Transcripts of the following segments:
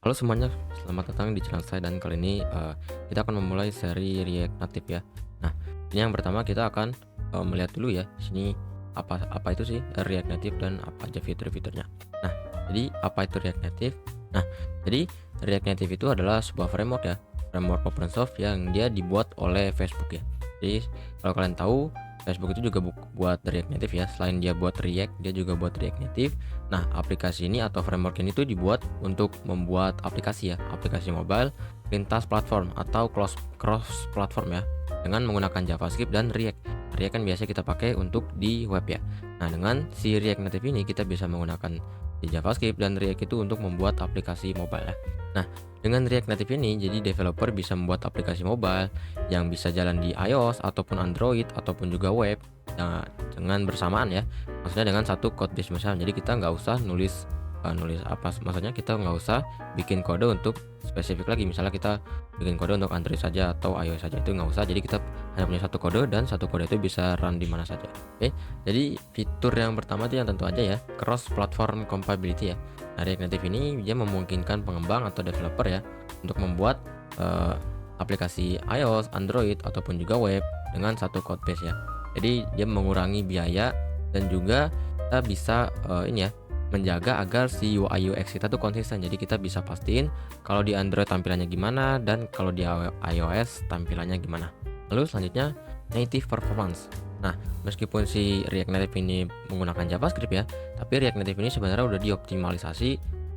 Halo semuanya, selamat datang di channel saya dan kali ini kita akan memulai seri React Native ya. Nah, ini yang pertama kita akan melihat dulu ya, di sini apa apa itu sih React Native dan apa aja fitur-fiturnya. Nah, jadi apa itu React Native? Nah, jadi React Native itu adalah sebuah framework ya, framework open source yang dia dibuat oleh Facebook ya. Jadi kalau kalian tahu Facebook itu juga buat React Native ya. Selain dia buat React, dia juga buat React Native. Nah, aplikasi ini atau framework ini tuh dibuat untuk membuat aplikasi ya, aplikasi mobile lintas platform atau cross platform ya, dengan menggunakan JavaScript dan React. React kan biasa kita pakai untuk di web ya. Nah, dengan si React Native ini kita bisa menggunakan di JavaScript dan React itu untuk membuat aplikasi mobile ya. Nah, dengan React Native ini jadi developer bisa membuat aplikasi mobile yang bisa jalan di iOS ataupun Android ataupun juga web, nah, dengan bersamaan ya. Maksudnya dengan satu code base bersama. Jadi kita nggak usah nulis apa, maksudnya kita nggak usah bikin kode untuk spesifik lagi. Misalnya kita bikin kode untuk Android saja atau iOS saja, itu nggak usah. Jadi kita hanya punya satu kode dan satu kode itu bisa run di mana saja. Oke, jadi fitur yang pertama itu yang tentu aja ya, cross platform compatibility ya. Nah, React Native ini dia memungkinkan pengembang atau developer ya untuk membuat eh, aplikasi iOS, Android ataupun juga web dengan satu code base ya. Jadi dia mengurangi biaya dan juga kita bisa ini ya, menjaga agar si UI UX kita tuh konsisten. Jadi kita bisa pastiin kalau di Android tampilannya gimana dan kalau di iOS tampilannya gimana. Lalu selanjutnya native performance. Nah, meskipun si React Native ini menggunakan JavaScript ya, tapi React Native ini sebenarnya udah dioptimalisasi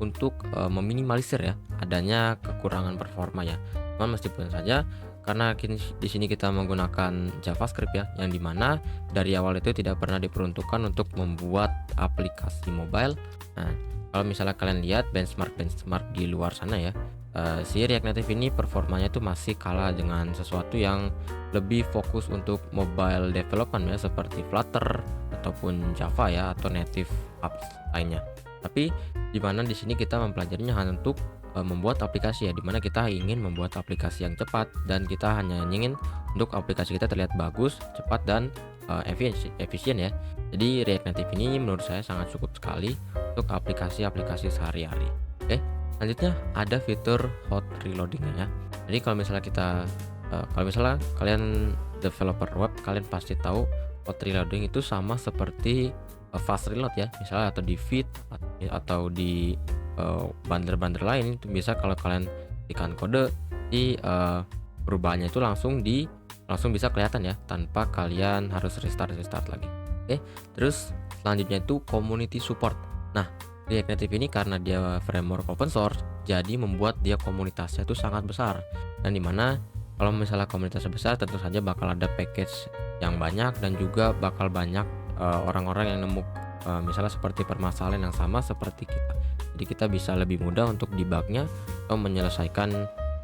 untuk meminimalisir ya adanya kekurangan performa ya. Cuman meskipun saja karena di sini kita menggunakan JavaScript ya, yang dimana dari awal itu tidak pernah diperuntukkan untuk membuat aplikasi mobile. Nah, kalau misalnya kalian lihat benchmark di luar sana ya, si React Native ini performanya itu masih kalah dengan sesuatu yang lebih fokus untuk mobile development ya, seperti Flutter ataupun Java ya, atau native apps lainnya. Tapi di mana di sini kita mempelajarinya hanya untuk membuat aplikasi ya, dimana kita ingin membuat aplikasi yang cepat dan kita hanya ingin untuk aplikasi kita terlihat bagus, cepat dan efisien ya. Jadi React Native ini menurut saya sangat cukup sekali untuk aplikasi-aplikasi sehari-hari. Oke, selanjutnya ada fitur hot reloading ya. Jadi kalau misalnya kalian developer web, kalian pasti tahu hot reloading itu sama seperti fast reload ya, misalnya atau di feed atau di bundler-bundler lain itu bisa kalau kalian ketikkan kode di perubahannya itu langsung bisa kelihatan ya tanpa kalian harus restart lagi. Oke, terus selanjutnya itu community support. Nah, React Native ini karena dia framework open source, jadi membuat dia komunitasnya itu sangat besar. Dan dimana kalau misalnya komunitasnya besar, tentu saja bakal ada package yang banyak dan juga bakal banyak orang-orang yang nemu misalnya seperti permasalahan yang sama seperti kita. Jadi kita bisa lebih mudah untuk debugnya atau menyelesaikan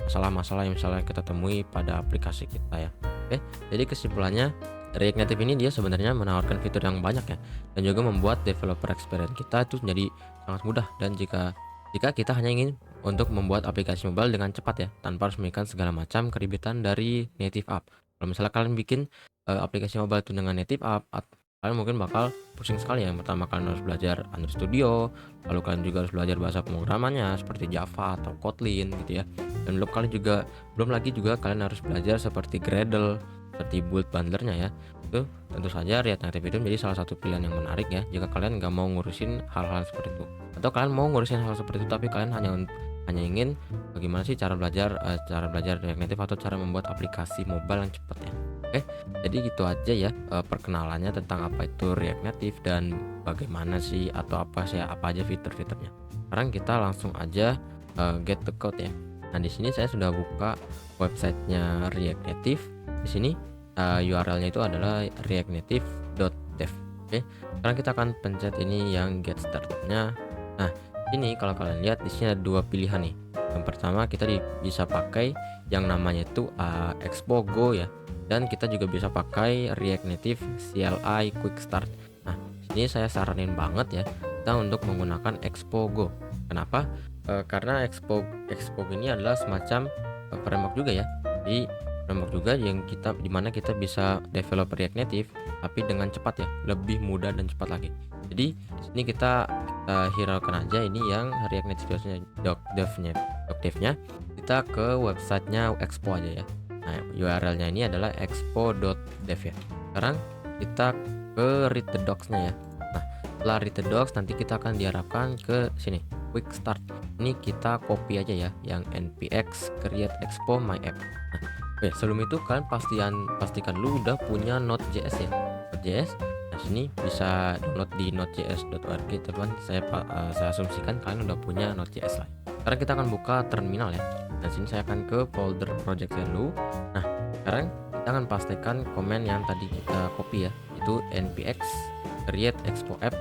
masalah-masalah yang misalnya kita temui pada aplikasi kita ya. Oke, jadi kesimpulannya React Native ini dia sebenarnya menawarkan fitur yang banyak ya, dan juga membuat developer experience kita itu menjadi sangat mudah. Dan jika jika kita hanya ingin untuk membuat aplikasi mobile dengan cepat ya, tanpa harus memikirkan segala macam keribetan dari native app. Kalau misalnya kalian bikin aplikasi mobile itu dengan native app, kalian mungkin bakal pusing sekali ya. Yang pertama kalian harus belajar Android Studio, lalu kalian juga harus belajar bahasa pemrogramannya seperti Java atau Kotlin gitu ya. Dan belum lagi juga kalian harus belajar seperti Gradle, seperti build bundlernya ya. Itu tentu saja React Native itu menjadi salah satu pilihan yang menarik ya, jika kalian nggak mau ngurusin hal-hal seperti itu. Atau kalian mau ngurusin hal seperti itu tapi kalian hanya ingin bagaimana sih cara belajar React Native atau cara membuat aplikasi mobile yang cepat ya. Oke, jadi gitu aja ya perkenalannya tentang apa itu React Native dan bagaimana sih atau apa aja fitur-fiturnya. Sekarang kita langsung aja get the code ya. Nah, di sini saya sudah buka websitenya React Native. Di sini URL-nya itu adalah reactnative.dev. Oke, sekarang kita akan pencet ini yang get started-nya. Nah, ini kalau kalian lihat di sini ada dua pilihan nih. Yang pertama kita bisa pakai yang namanya itu Expo Go ya, dan kita juga bisa pakai React Native CLI Quick Start. Nah, ini saya saranin banget ya kita untuk menggunakan Expo Go. Kenapa? Karena Expo ini adalah semacam framework juga ya. Jadi framework juga yang dimana kita bisa develop React Native tapi dengan cepat ya, lebih mudah dan cepat lagi. Jadi di sini kita hiraukan aja ini yang React Native-nya, doc devnya. Kita ke websitenya Expo aja ya. Nah, URL-nya ini adalah expo.dev ya. Sekarang kita ke read the docs-nya ya. Nah, setelah read the docs nanti kita akan diarahkan ke sini, quick start. Ini kita copy aja ya, yang npx create expo my app. Nah, oke, sebelum itu kalian pastikan dulu udah punya Node.js ya. Node.js. Nah, sini bisa download di nodejs.org, teman. Saya asumsikan kalian udah punya Node.js lah. Sekarang kita akan buka terminal ya. Nah, sini saya akan ke folder project dulu. Nah, sekarang kita akan pastikan komen yang tadi kita copy ya, itu npx create expo app,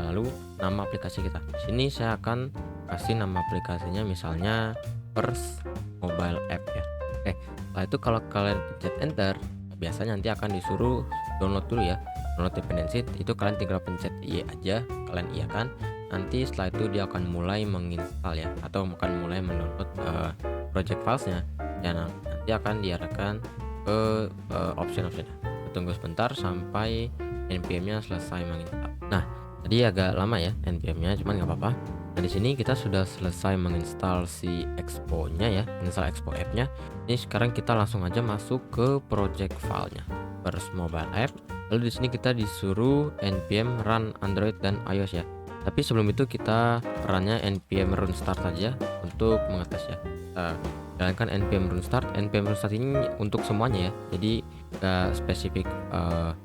lalu nama aplikasi kita. Di sini saya akan kasih nama aplikasinya misalnya first mobile app ya. Oke, setelah itu kalau kalian pencet enter, biasanya nanti akan disuruh download dulu ya. Download dependency itu kalian tinggal pencet iya aja, kalian iya kan. Nanti setelah itu dia akan mulai menginstal ya, atau akan mulai mendownload project filesnya, dan nanti akan diarahkan ke option-optionnya. Tunggu sebentar sampai npm-nya selesai menginstal. Nah, tadi agak lama ya npm-nya, cuman nggak apa-apa. Nah, di sini kita sudah selesai menginstal si Expo-nya ya, install Expo app-nya. Ini sekarang kita langsung aja masuk ke project file-nya, first mobile app. Lalu di sini kita disuruh npm run Android dan iOS ya. Tapi sebelum itu kita runnya npm run start saja untuk mengetes ya. Jalankan npm run start. npm run start ini untuk semuanya ya, jadi nggak spesifik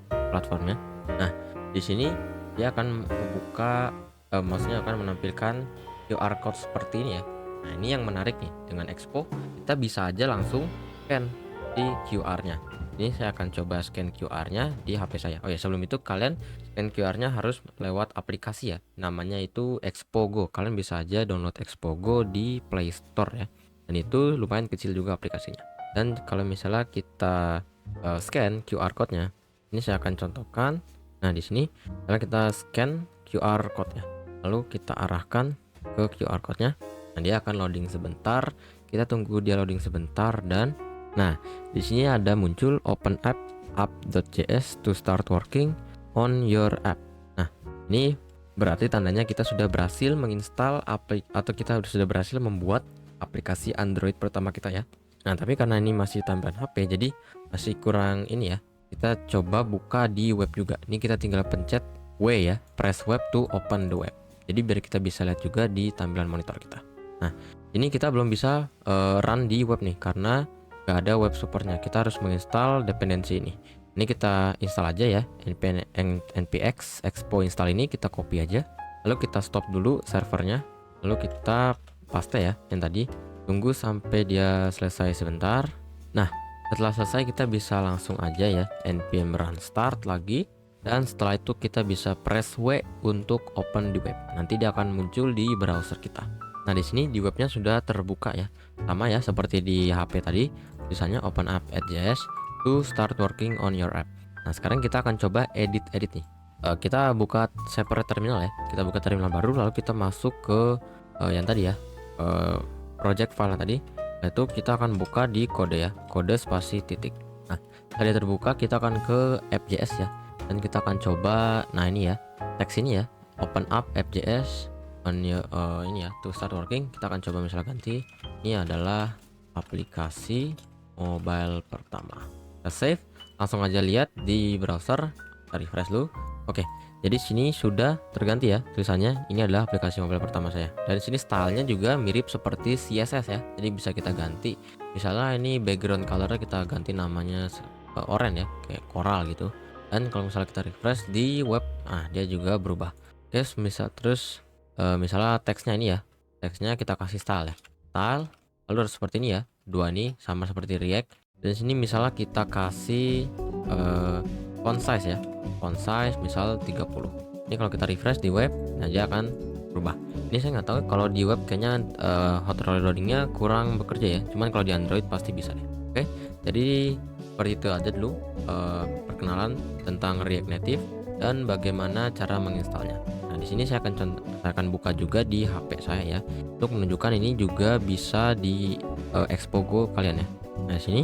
platformnya. Nah, di sini dia akan membuka, maksudnya akan menampilkan QR code seperti ini ya. Nah, ini yang menarik nih, dengan Expo kita bisa aja langsung scan di QR-nya. Ini saya akan coba scan QR-nya di HP saya. Oh ya, sebelum itu kalian scan QR-nya harus lewat aplikasi ya. Namanya itu Expo Go. Kalian bisa aja download Expo Go di Play Store ya. Dan itu lumayan kecil juga aplikasinya. Dan kalau misalnya kita scan QR code-nya, ini saya akan contohkan. Nah, di sini setelah kita scan QR code-nya, lalu kita arahkan ke QR code-nya. Nah, dia akan loading sebentar. Kita tunggu dia loading sebentar, dan nah, di sini ada muncul open app.js to start working on your app. Nah, ini berarti tandanya kita sudah berhasil menginstal atau kita sudah berhasil membuat aplikasi Android pertama kita ya. Nah, tapi karena ini masih tambahan HP, jadi masih kurang ini ya. Kita coba buka di web juga. Ini kita tinggal pencet W ya, press web to open the web. Jadi biar kita bisa lihat juga di tampilan monitor kita. Nah, ini kita belum bisa run di web nih karena gak ada web supportnya. Kita harus menginstal dependensi ini. Ini kita install aja ya, npx expo install ini kita copy aja. Lalu kita stop dulu servernya. Lalu kita paste ya yang tadi. Tunggu sampai dia selesai sebentar. Nah, setelah selesai kita bisa langsung aja ya npm run start lagi. Dan setelah itu kita bisa press W untuk open di web. Nanti dia akan muncul di browser kita. Nah, di sini di webnya sudah terbuka ya. Sama ya seperti di HP tadi. Tulisannya open app.js to start working on your app. Nah, sekarang kita akan coba edit nih. Kita buka separate terminal ya. Kita buka terminal baru, lalu kita masuk ke yang tadi ya, project file tadi. Nah, itu kita akan buka di kode ya, kode spasi titik. Nah, tadi terbuka, kita akan ke app.js ya, dan kita akan coba, nah ini ya, teks ini ya, open up app.js on your, ini ya, to start working. Kita akan coba misalnya ganti, ini adalah aplikasi mobile pertama. Kita save, langsung aja lihat di browser, kita refresh dulu. Oke, jadi sini sudah terganti ya tulisannya. Ini adalah aplikasi mobile pertama saya. Dan sini stylenya juga mirip seperti CSS ya. Jadi bisa kita ganti. Misalnya ini background colornya kita ganti namanya oranye ya, kayak koral gitu. Dan kalau misalnya kita refresh di web, nah dia juga berubah. Oke, misalnya teksnya ini ya. Teksnya kita kasih style ya. Style, lalu harus seperti ini ya. Dua ini sama seperti React. Dan sini misalnya kita kasih font size ya. Font size misal 30. Ini kalau kita refresh di web, nah dia akan berubah. Ini saya nggak tahu kalau di web kayaknya hot reloadingnya kurang bekerja ya. Cuman kalau di Android pasti bisa deh. Oke, jadi seperti itu aja dulu perkenalan tentang React Native dan bagaimana cara menginstalnya. Nah, di sini saya akan buka juga di HP saya ya, untuk menunjukkan ini juga bisa di Expo Go kalian ya. Nah, di sini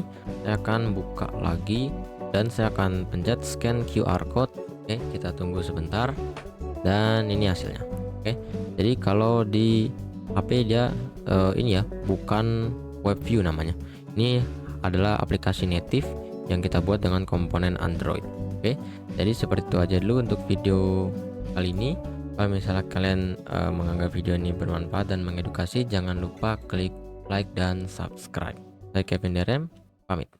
saya akan buka lagi dan saya akan pencet scan QR code. Oke, kita tunggu sebentar dan ini hasilnya. Oke. Jadi kalau di HP dia ini ya, bukan web view namanya. Ini adalah aplikasi native yang kita buat dengan komponen Android. Oke. Jadi seperti itu aja dulu untuk video kali ini. Kalau misalnya kalian menganggap video ini bermanfaat dan mengedukasi, jangan lupa klik like dan subscribe. Saya Kevin Derem, pamit.